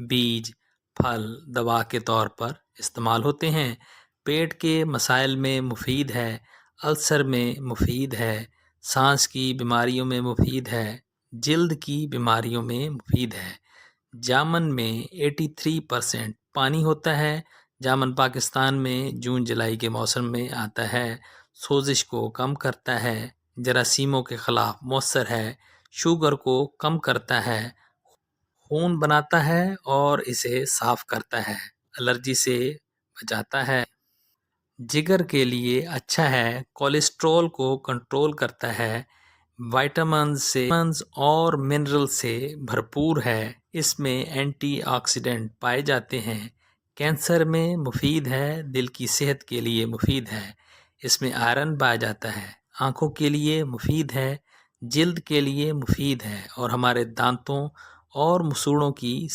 बीज, फल दवा के तौर पर इस्तेमाल होते हैं। पेट के मसाइल में मुफीद है, अल्सर में मुफीद है, सांस की बीमारियों में मुफीद है, जिल्द की बीमारियों में मुफीद है। जामन में 83% पानी होता है। जामन पाकिस्तान में जून जुलाई के मौसम में आता है। सोजिश को कम करता है, जरासीमों के ख़िलाफ़ मौसर है, शुगर को कम करता है, खून बनाता है और इसे साफ़ करता है, एलर्जी से बचाता है, जिगर के लिए अच्छा है, कोलेस्ट्रॉल को कंट्रोल करता है, विटामिन्स और मिनरल से भरपूर है। इसमें एंटीऑक्सीडेंट पाए जाते हैं। कैंसर में मुफीद है, दिल की सेहत के लिए मुफीद है। इसमें आयरन पाया जाता है। आँखों के लिए मुफीद है, जिल्द के लिए मुफीद है और हमारे दांतों और मसूड़ों की